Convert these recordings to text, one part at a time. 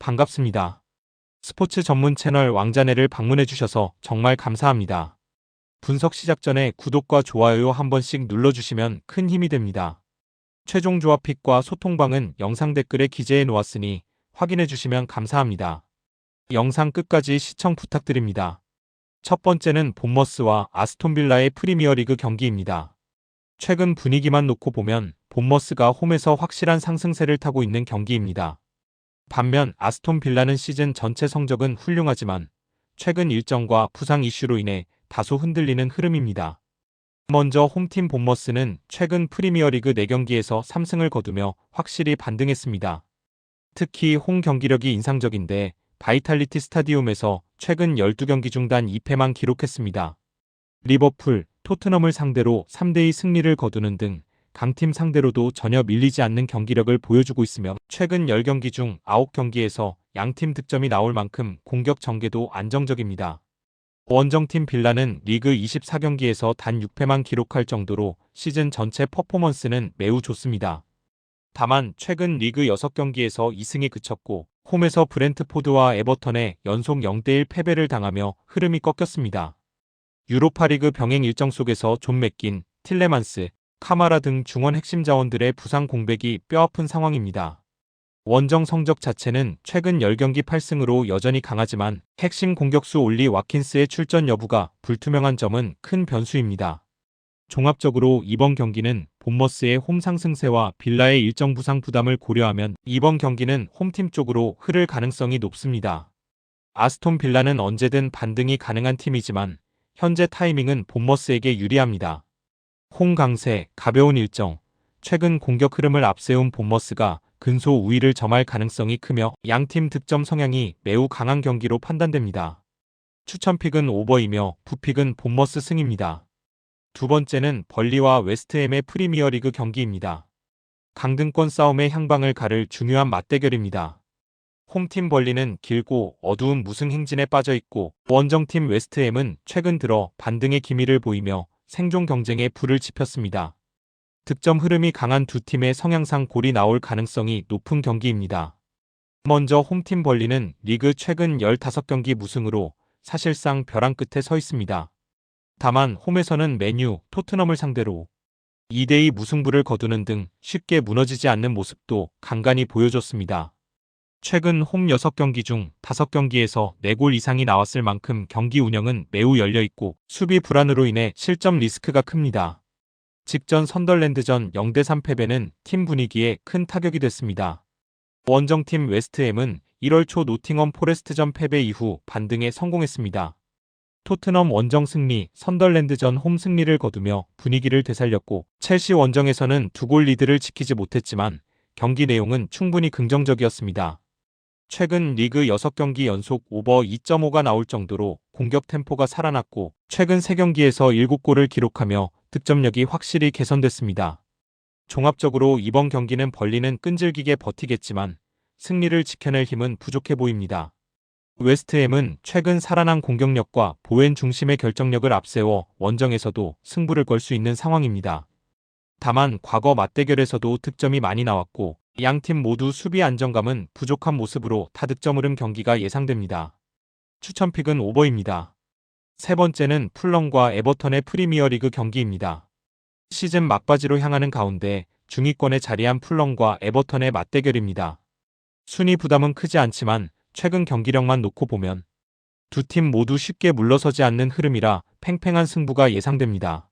반갑습니다. 스포츠 전문 채널 왕자네를 방문해주셔서 정말 감사합니다. 분석 시작 전에 구독과 좋아요 한 번씩 눌러주시면 큰 힘이 됩니다. 최종 조합픽과 소통방은 영상 댓글에 기재해 놓았으니 확인해주시면 감사합니다. 영상 끝까지 시청 부탁드립니다. 첫 번째는 본머스와 아스톤빌라의 프리미어리그 경기입니다. 최근 분위기만 놓고 보면 본머스가 홈에서 확실한 상승세를 타고 있는 경기입니다. 반면 아스톤빌라는 시즌 전체 성적은 훌륭하지만 최근 일정과 부상 이슈로 인해 다소 흔들리는 흐름입니다. 먼저 홈팀 본머스는 최근 프리미어리그 4경기에서 3승을 거두며 확실히 반등했습니다. 특히 홈 경기력이 인상적인데 바이탈리티 스타디움에서 최근 12경기 중 단 2패만 기록했습니다. 리버풀, 토트넘을 상대로 3대2 승리를 거두는 등 강팀 상대로도 전혀 밀리지 않는 경기력을 보여주고 있으며 최근 10경기 중 9경기에서 양팀 득점이 나올 만큼 공격 전개도 안정적입니다. 원정팀 빌라는 리그 24경기에서 단 6패만 기록할 정도로 시즌 전체 퍼포먼스는 매우 좋습니다. 다만 최근 리그 6경기에서 2승에 그쳤고 홈에서 브렌트포드와 에버턴에 연속 0대1 패배를 당하며 흐름이 꺾였습니다. 유로파리그 병행 일정 속에서 존 맥긴, 틸레만스, 카마라 등 중원 핵심 자원들의 부상 공백이 뼈아픈 상황입니다. 원정 성적 자체는 최근 10경기 8승으로 여전히 강하지만 핵심 공격수 올리 와킨스의 출전 여부가 불투명한 점은 큰 변수입니다. 종합적으로 이번 경기는 본머스의 홈 상승세와 빌라의 일정 부상 부담을 고려하면 이번 경기는 홈팀 쪽으로 흐를 가능성이 높습니다. 아스톤 빌라는 언제든 반등이 가능한 팀이지만 현재 타이밍은 본머스에게 유리합니다. 홈 강세, 가벼운 일정, 최근 공격 흐름을 앞세운 본머스가 근소 우위를 점할 가능성이 크며 양팀 득점 성향이 매우 강한 경기로 판단됩니다. 추천픽은 오버이며 부픽은 본머스 승입니다. 두 번째는 벌리와 웨스트햄의 프리미어리그 경기입니다. 강등권 싸움의 향방을 가를 중요한 맞대결입니다. 홈팀 벌리는 길고 어두운 무승 행진에 빠져있고 원정팀 웨스트햄은 최근 들어 반등의 기미를 보이며 생존 경쟁에 불을 지폈습니다. 득점 흐름이 강한 두 팀의 성향상 골이 나올 가능성이 높은 경기입니다. 먼저 홈팀 벌리는 리그 최근 15경기 무승으로 사실상 벼랑 끝에 서 있습니다. 다만 홈에서는 맨유, 토트넘을 상대로 2대2 무승부를 거두는 등 쉽게 무너지지 않는 모습도 간간히 보여줬습니다. 최근 홈 6경기 중 5경기에서 4골 이상이 나왔을 만큼 경기 운영은 매우 열려있고 수비 불안으로 인해 실점 리스크가 큽니다. 직전 선덜랜드전 0대3 패배는 팀 분위기에 큰 타격이 됐습니다. 원정팀 웨스트햄은 1월 초 노팅엄 포레스트전 패배 이후 반등에 성공했습니다. 토트넘 원정 승리, 선덜랜드전 홈 승리를 거두며 분위기를 되살렸고 첼시 원정에서는 2골 리드를 지키지 못했지만 경기 내용은 충분히 긍정적이었습니다. 최근 리그 6경기 연속 오버 2.5가 나올 정도로 공격 템포가 살아났고 최근 3경기에서 7골을 기록하며 득점력이 확실히 개선됐습니다. 종합적으로 이번 경기는 벌리는 끈질기게 버티겠지만 승리를 지켜낼 힘은 부족해 보입니다. 웨스트햄은 최근 살아난 공격력과 보웬 중심의 결정력을 앞세워 원정에서도 승부를 걸 수 있는 상황입니다. 다만 과거 맞대결에서도 득점이 많이 나왔고 양팀 모두 수비 안정감은 부족한 모습으로 다득점 흐름 경기가 예상됩니다. 추천픽은 오버입니다. 세 번째는 풀럼과 에버턴의 프리미어리그 경기입니다. 시즌 막바지로 향하는 가운데 중위권에 자리한 풀럼과 에버턴의 맞대결입니다. 순위 부담은 크지 않지만 최근 경기력만 놓고 보면 두 팀 모두 쉽게 물러서지 않는 흐름이라 팽팽한 승부가 예상됩니다.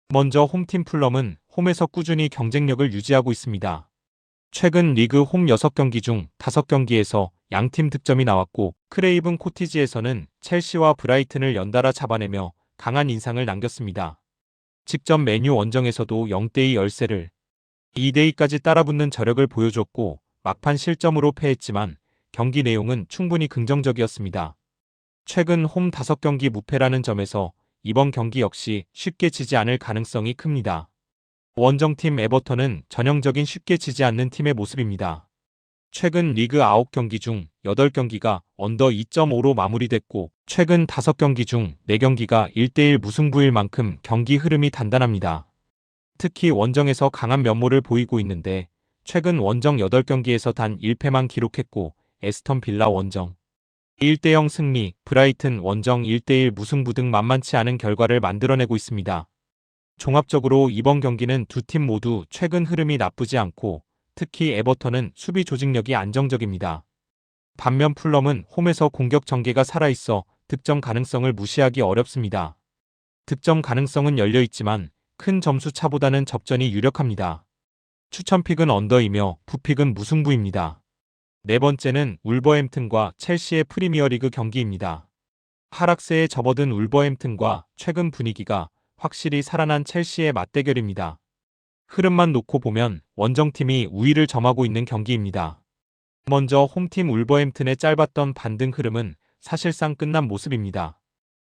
먼저 홈팀 풀럼은 홈에서 꾸준히 경쟁력을 유지하고 있습니다. 최근 리그 홈 6경기 중 5경기에서 양팀 득점이 나왔고 크레이븐 코티지에서는 첼시와 브라이튼을 연달아 잡아내며 강한 인상을 남겼습니다. 직전 맨유 원정에서도 0대2 열세를 2대2까지 따라붙는 저력을 보여줬고 막판 실점으로 패했지만 경기 내용은 충분히 긍정적이었습니다. 최근 홈 5경기 무패라는 점에서 이번 경기 역시 쉽게 지지 않을 가능성이 큽니다. 원정팀 에버턴은 전형적인 쉽게 지지 않는 팀의 모습입니다. 최근 리그 9경기 중 8경기가 언더 2.5로 마무리됐고 최근 5경기 중 4경기가 1대1 무승부일 만큼 경기 흐름이 단단합니다. 특히 원정에서 강한 면모를 보이고 있는데 최근 원정 8경기에서 단 1패만 기록했고 에스턴 빌라 원정 1대0 승리, 브라이튼 원정 1대1 무승부 등 만만치 않은 결과를 만들어내고 있습니다. 종합적으로 이번 경기는 두 팀 모두 최근 흐름이 나쁘지 않고 특히 에버턴은 수비 조직력이 안정적입니다. 반면 풀럼은 홈에서 공격 전개가 살아있어 득점 가능성을 무시하기 어렵습니다. 득점 가능성은 열려있지만 큰 점수 차보다는 접전이 유력합니다. 추천픽은 언더이며 부픽은 무승부입니다. 네 번째는 울버햄튼과 첼시의 프리미어리그 경기입니다. 하락세에 접어든 울버햄튼과 최근 분위기가 확실히 살아난 첼시의 맞대결입니다. 흐름만 놓고 보면 원정팀이 우위를 점하고 있는 경기입니다. 먼저 홈팀 울버햄튼의 짧았던 반등 흐름은 사실상 끝난 모습입니다.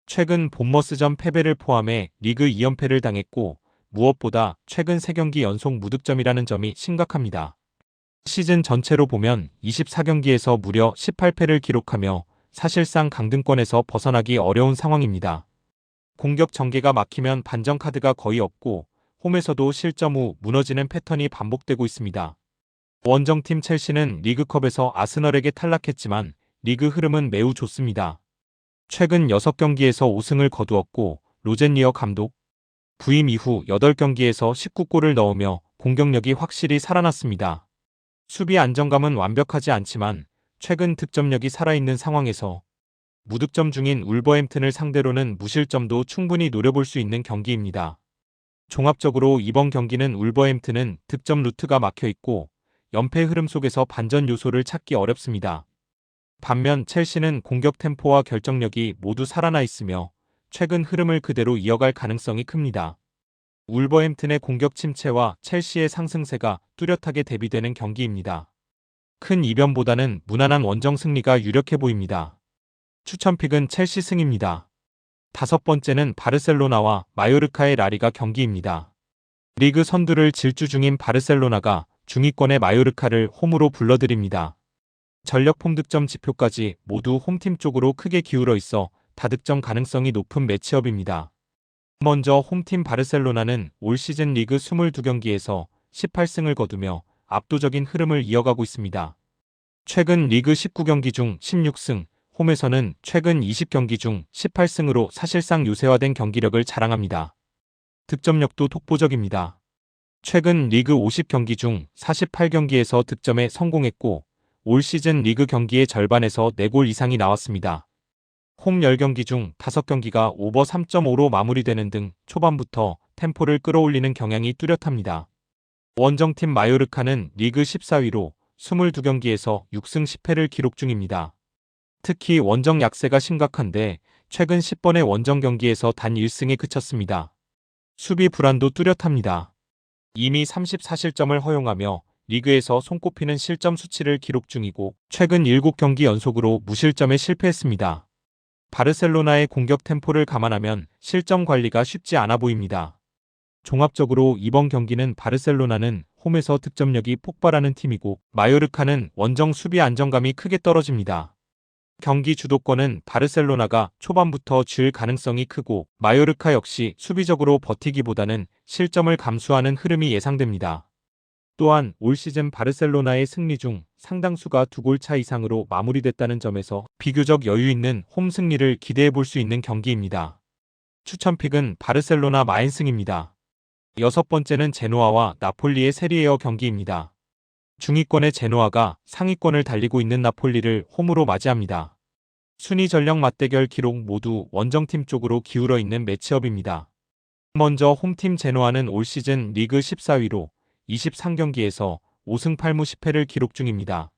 최근 본머스전 패배를 포함해 리그 2연패를 당했고 무엇보다 최근 3경기 연속 무득점이라는 점이 심각합니다. 시즌 전체로 보면 24경기에서 무려 18패를 기록하며 사실상 강등권에서 벗어나기 어려운 상황입니다. 공격 전개가 막히면 반전 카드가 거의 없고 홈에서도 실점 후 무너지는 패턴이 반복되고 있습니다. 원정팀 첼시는 리그컵에서 아스널에게 탈락했지만 리그 흐름은 매우 좋습니다. 최근 6경기에서 5승을 거두었고 로젠리어 감독 부임 이후 8경기에서 19골을 넣으며 공격력이 확실히 살아났습니다. 수비 안정감은 완벽하지 않지만 최근 득점력이 살아있는 상황에서 무득점 중인 울버햄튼을 상대로는 무실점도 충분히 노려볼 수 있는 경기입니다. 종합적으로 이번 경기는 울버햄튼은 득점 루트가 막혀있고 연패 흐름 속에서 반전 요소를 찾기 어렵습니다. 반면 첼시는 공격 템포와 결정력이 모두 살아나 있으며 최근 흐름을 그대로 이어갈 가능성이 큽니다. 울버햄튼의 공격 침체와 첼시의 상승세가 뚜렷하게 대비되는 경기입니다. 큰 이변보다는 무난한 원정 승리가 유력해 보입니다. 추천픽은 첼시 승입니다. 다섯 번째는 바르셀로나와 마요르카의 라리가 경기입니다. 리그 선두를 질주 중인 바르셀로나가 중위권의 마요르카를 홈으로 불러들입니다. 전력 폼 득점 지표까지 모두 홈팀 쪽으로 크게 기울어 있어 다득점 가능성이 높은 매치업입니다. 먼저 홈팀 바르셀로나는 올 시즌 리그 22경기에서 18승을 거두며 압도적인 흐름을 이어가고 있습니다. 최근 리그 19경기 중 16승, 홈에서는 최근 20경기 중 18승으로 사실상 요새화된 경기력을 자랑합니다. 득점력도 독보적입니다. 최근 리그 50경기 중 48경기에서 득점에 성공했고 올 시즌 리그 경기의 절반에서 4골 이상이 나왔습니다. 홈 10경기 중 5경기가 오버 3.5로 마무리되는 등 초반부터 템포를 끌어올리는 경향이 뚜렷합니다. 원정팀 마요르카는 리그 14위로 22경기에서 6승 10패를 기록 중입니다. 특히 원정 약세가 심각한데 최근 10번의 원정 경기에서 단 1승에 그쳤습니다. 수비 불안도 뚜렷합니다. 이미 34실점을 허용하며 리그에서 손꼽히는 실점 수치를 기록 중이고 최근 7경기 연속으로 무실점에 실패했습니다. 바르셀로나의 공격 템포를 감안하면 실점 관리가 쉽지 않아 보입니다. 종합적으로 이번 경기는 바르셀로나는 홈에서 득점력이 폭발하는 팀이고 마요르카는 원정 수비 안정감이 크게 떨어집니다. 경기 주도권은 바르셀로나가 초반부터 쥘 가능성이 크고 마요르카 역시 수비적으로 버티기보다는 실점을 감수하는 흐름이 예상됩니다. 또한 올 시즌 바르셀로나의 승리 중 상당수가 2골 차 이상으로 마무리됐다는 점에서 비교적 여유 있는 홈 승리를 기대해 볼 수 있는 경기입니다. 추천픽은 바르셀로나 마인승입니다. 여섯 번째는 제노아와 나폴리의 세리에어 경기입니다. 중위권의 제노아가 상위권을 달리고 있는 나폴리를 홈으로 맞이합니다. 순위 전력 맞대결 기록 모두 원정팀 쪽으로 기울어 있는 매치업입니다. 먼저 홈팀 제노아는 올 시즌 리그 14위로 23경기에서 5승 8무 10패를 기록 중입니다.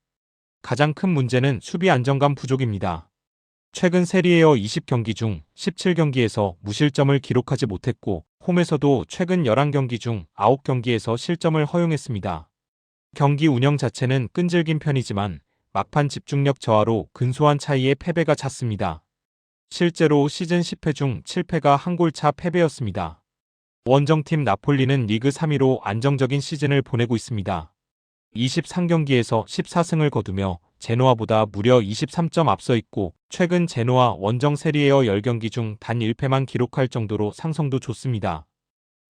가장 큰 문제는 수비 안정감 부족입니다. 최근 세리에어 20경기 중 17경기에서 무실점을 기록하지 못했고 홈에서도 최근 11경기 중 9경기에서 실점을 허용했습니다. 경기 운영 자체는 끈질긴 편이지만 막판 집중력 저하로 근소한 차이의 패배가 잦습니다. 실제로 시즌 10패 중 7패가 한 골 차 패배였습니다. 원정팀 나폴리는 리그 3위로 안정적인 시즌을 보내고 있습니다. 23경기에서 14승을 거두며 제노아보다 무려 23점 앞서 있고 최근 제노아 원정 세리에어 10경기 중 단 1패만 기록할 정도로 상성도 좋습니다.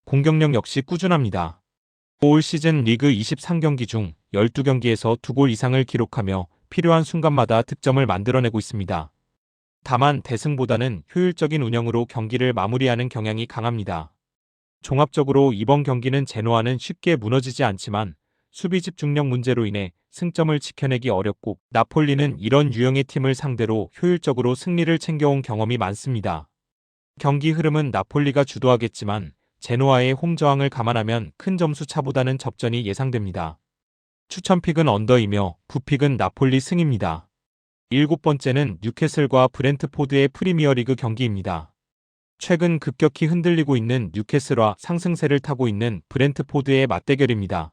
공격력 역시 꾸준합니다. 올 시즌 리그 23경기 중 12경기에서 2골 이상을 기록하며 필요한 순간마다 득점을 만들어내고 있습니다. 다만 대승보다는 효율적인 운영으로 경기를 마무리하는 경향이 강합니다. 종합적으로 이번 경기는 제노아는 쉽게 무너지지 않지만 수비 집중력 문제로 인해 승점을 지켜내기 어렵고 나폴리는 이런 유형의 팀을 상대로 효율적으로 승리를 챙겨온 경험이 많습니다. 경기 흐름은 나폴리가 주도하겠지만 제노아의 홈 저항을 감안하면 큰 점수 차보다는 접전이 예상됩니다. 추천픽은 언더이며 부픽은 나폴리 승입니다. 일곱 번째는 뉴캐슬과 브렌트포드의 프리미어리그 경기입니다. 최근 급격히 흔들리고 있는 뉴캐슬과 상승세를 타고 있는 브렌트포드의 맞대결입니다.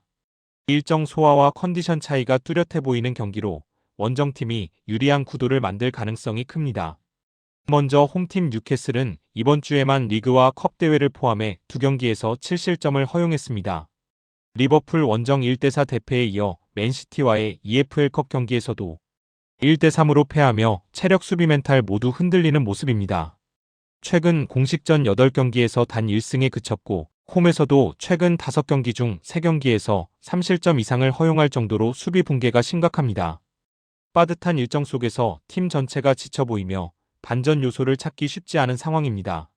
일정 소화와 컨디션 차이가 뚜렷해 보이는 경기로 원정팀이 유리한 구도를 만들 가능성이 큽니다. 먼저 홈팀 뉴캐슬은 이번 주에만 리그와 컵 대회를 포함해 2경기에서 7실점을 허용했습니다. 리버풀 원정 1대4 대패에 이어 맨시티와의 EFL컵 경기에서도 1대3으로 패하며 체력 수비 멘탈 모두 흔들리는 모습입니다. 최근 공식전 8경기에서 단 1승에 그쳤고 홈에서도 최근 5경기 중 3경기에서 3실점 이상을 허용할 정도로 수비 붕괴가 심각합니다. 빠듯한 일정 속에서 팀 전체가 지쳐 보이며 반전 요소를 찾기 쉽지 않은 상황입니다.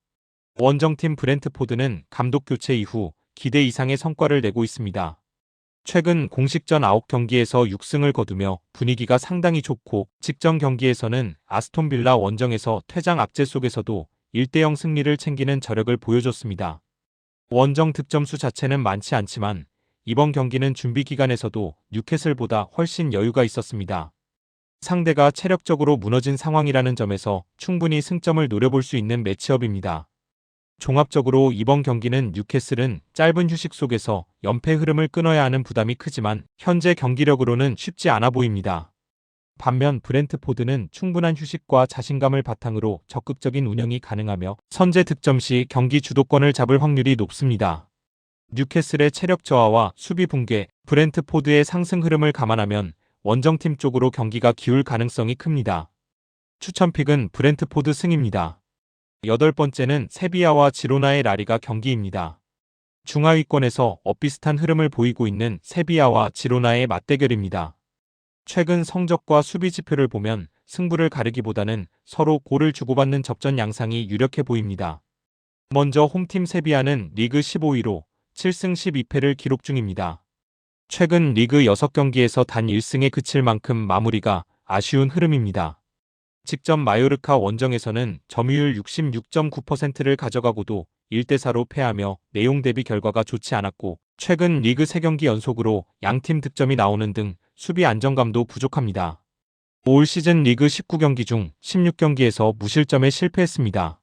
원정팀 브렌트포드는 감독 교체 이후 기대 이상의 성과를 내고 있습니다. 최근 공식전 9경기에서 6승을 거두며 분위기가 상당히 좋고 직전 경기에서는 아스톤빌라 원정에서 퇴장 악재 속에서도 1대0 승리를 챙기는 저력을 보여줬습니다. 원정 득점수 자체는 많지 않지만 이번 경기는 준비 기간에서도 뉴캐슬보다 훨씬 여유가 있었습니다. 상대가 체력적으로 무너진 상황이라는 점에서 충분히 승점을 노려볼 수 있는 매치업입니다. 종합적으로 이번 경기는 뉴캐슬은 짧은 휴식 속에서 연패 흐름을 끊어야 하는 부담이 크지만 현재 경기력으로는 쉽지 않아 보입니다. 반면 브렌트포드는 충분한 휴식과 자신감을 바탕으로 적극적인 운영이 가능하며 선제 득점 시 경기 주도권을 잡을 확률이 높습니다. 뉴캐슬의 체력 저하와 수비 붕괴, 브렌트포드의 상승 흐름을 감안하면 원정팀 쪽으로 경기가 기울 가능성이 큽니다. 추천픽은 브렌트포드 승입니다. 여덟 번째는 세비야와 지로나의 라리가 경기입니다. 중하위권에서 엇비슷한 흐름을 보이고 있는 세비야와 지로나의 맞대결입니다. 최근 성적과 수비 지표를 보면 승부를 가르기보다는 서로 골을 주고받는 접전 양상이 유력해 보입니다. 먼저 홈팀 세비야는 리그 15위로 7승 12패를 기록 중입니다. 최근 리그 6경기에서 단 1승에 그칠 만큼 마무리가 아쉬운 흐름입니다. 직전 마요르카 원정에서는 점유율 66.9%를 가져가고도 1대4로 패하며 내용 대비 결과가 좋지 않았고 최근 리그 3경기 연속으로 양팀 득점이 나오는 등 수비 안정감도 부족합니다. 올 시즌 리그 19경기 중 16경기에서 무실점에 실패했습니다.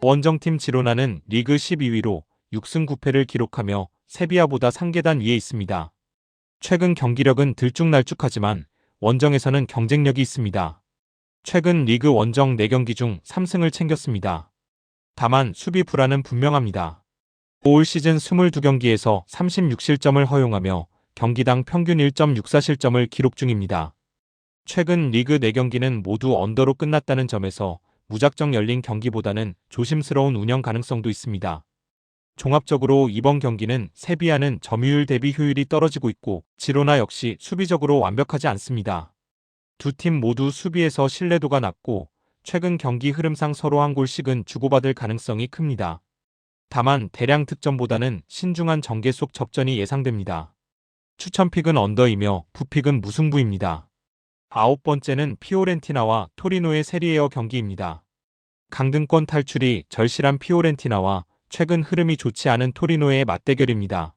원정팀 지로나는 리그 12위로 6승 9패를 기록하며 세비야보다 3계단 위에 있습니다. 최근 경기력은 들쭉날쭉하지만 원정에서는 경쟁력이 있습니다. 최근 리그 원정 4경기 중 3승을 챙겼습니다. 다만 수비 불안은 분명합니다. 올 시즌 22경기에서 36실점을 허용하며 경기당 평균 1.64실점을 기록 중입니다. 최근 리그 4경기는 모두 언더로 끝났다는 점에서 무작정 열린 경기보다는 조심스러운 운영 가능성도 있습니다. 종합적으로 이번 경기는 세비야는 점유율 대비 효율이 떨어지고 있고 지로나 역시 수비적으로 완벽하지 않습니다. 두 팀 모두 수비에서 신뢰도가 낮고 최근 경기 흐름상 서로 한 골씩은 주고받을 가능성이 큽니다. 다만 대량 득점보다는 신중한 전개 속 접전이 예상됩니다. 추천픽은 언더이며 부픽은 무승부입니다. 아홉 번째는 피오렌티나와 토리노의 세리에어 경기입니다. 강등권 탈출이 절실한 피오렌티나와 최근 흐름이 좋지 않은 토리노의 맞대결입니다.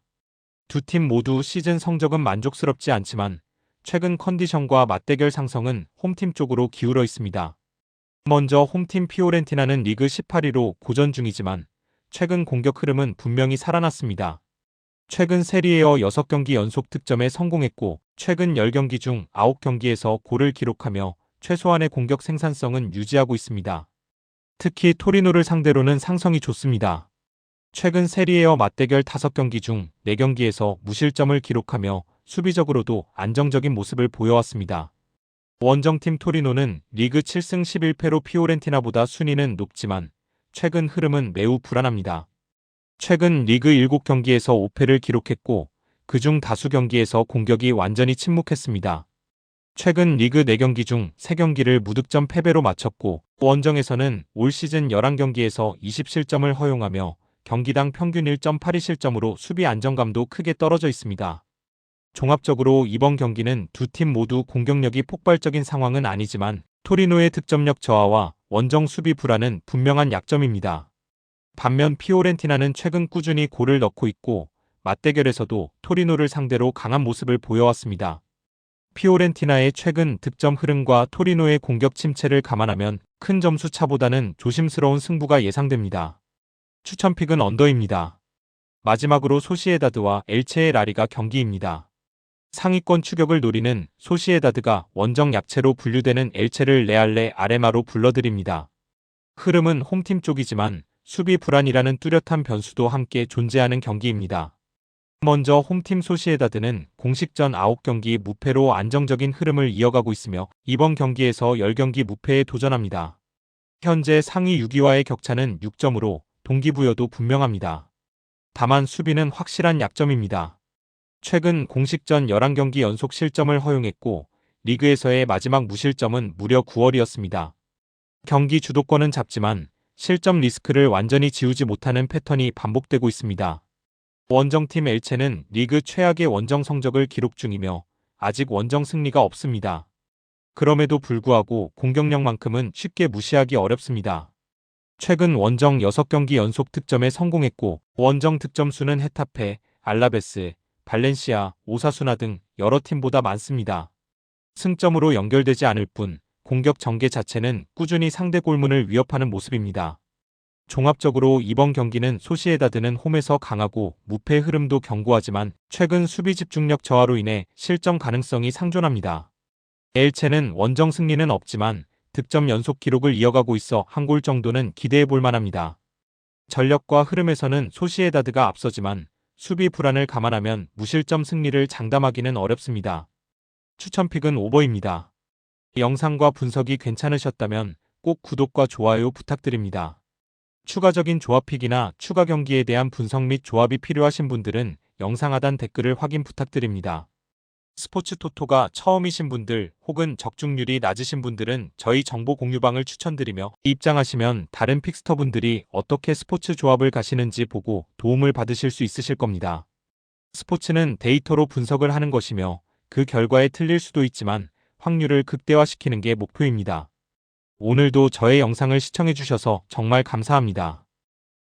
두 팀 모두 시즌 성적은 만족스럽지 않지만 최근 컨디션과 맞대결 상성은 홈팀 쪽으로 기울어 있습니다. 먼저 홈팀 피오렌티나는 리그 18위로 고전 중이지만 최근 공격 흐름은 분명히 살아났습니다. 최근 세리에어 6경기 연속 득점에 성공했고 최근 10경기 중 9경기에서 골을 기록하며 최소한의 공격 생산성은 유지하고 있습니다. 특히 토리노를 상대로는 상성이 좋습니다. 최근 세리에어 맞대결 5경기 중 4경기에서 무실점을 기록하며 수비적으로도 안정적인 모습을 보여왔습니다. 원정팀 토리노는 리그 7승 11패로 피오렌티나보다 순위는 높지만 최근 흐름은 매우 불안합니다. 최근 리그 7경기에서 5패를 기록했고 그중 다수 경기에서 공격이 완전히 침묵했습니다. 최근 리그 4경기 중 3경기를 무득점 패배로 마쳤고 원정에서는 올 시즌 11경기에서 20실점을 허용하며 경기당 평균 1.82실점으로 수비 안정감도 크게 떨어져 있습니다. 종합적으로 이번 경기는 두 팀 모두 공격력이 폭발적인 상황은 아니지만 토리노의 득점력 저하와 원정 수비 불안은 분명한 약점입니다. 반면 피오렌티나는 최근 꾸준히 골을 넣고 있고 맞대결에서도 토리노를 상대로 강한 모습을 보여왔습니다. 피오렌티나의 최근 득점 흐름과 토리노의 공격 침체를 감안하면 큰 점수 차보다는 조심스러운 승부가 예상됩니다. 추천픽은 언더입니다. 마지막으로 소시에다드와 엘체의 라리가 경기입니다. 상위권 추격을 노리는 소시에다드가 원정 약체로 분류되는 엘체를 레알레 아레마로 불러들입니다. 흐름은 홈팀 쪽이지만 수비 불안이라는 뚜렷한 변수도 함께 존재하는 경기입니다. 먼저 홈팀 소시에다드는 공식전 9경기 무패로 안정적인 흐름을 이어가고 있으며 이번 경기에서 10경기 무패에 도전합니다. 현재 상위 6위와의 격차는 6점으로 동기부여도 분명합니다. 다만 수비는 확실한 약점입니다. 최근 공식전 11경기 연속 실점을 허용했고 리그에서의 마지막 무실점은 무려 9월이었습니다. 경기 주도권은 잡지만 실점 리스크를 완전히 지우지 못하는 패턴이 반복되고 있습니다. 원정팀 엘체는 리그 최악의 원정 성적을 기록 중이며 아직 원정 승리가 없습니다. 그럼에도 불구하고 공격력만큼은 쉽게 무시하기 어렵습니다. 최근 원정 6경기 연속 득점에 성공했고 원정 득점 수는 헤타페, 알라베스, 발렌시아, 오사수나 등 여러 팀보다 많습니다. 승점으로 연결되지 않을 뿐 공격 전개 자체는 꾸준히 상대 골문을 위협하는 모습입니다. 종합적으로 이번 경기는 소시에다드는 홈에서 강하고 무패 흐름도 견고하지만 최근 수비 집중력 저하로 인해 실점 가능성이 상존합니다. 엘체는 원정 승리는 없지만 득점 연속 기록을 이어가고 있어 한 골 정도는 기대해 볼 만합니다. 전력과 흐름에서는 소시에다드가 앞서지만 수비 불안을 감안하면 무실점 승리를 장담하기는 어렵습니다. 추천픽은 오버입니다. 영상과 분석이 괜찮으셨다면 꼭 구독과 좋아요 부탁드립니다. 추가적인 조합픽이나 추가 경기에 대한 분석 및 조합이 필요하신 분들은 영상 하단 댓글을 확인 부탁드립니다. 스포츠 토토가 처음이신 분들 혹은 적중률이 낮으신 분들은 저희 정보 공유방을 추천드리며 입장하시면 다른 픽스터분들이 어떻게 스포츠 조합을 가시는지 보고 도움을 받으실 수 있으실 겁니다. 스포츠는 데이터로 분석을 하는 것이며 그 결과에 틀릴 수도 있지만 확률을 극대화시키는 게 목표입니다. 오늘도 저의 영상을 시청해주셔서 정말 감사합니다.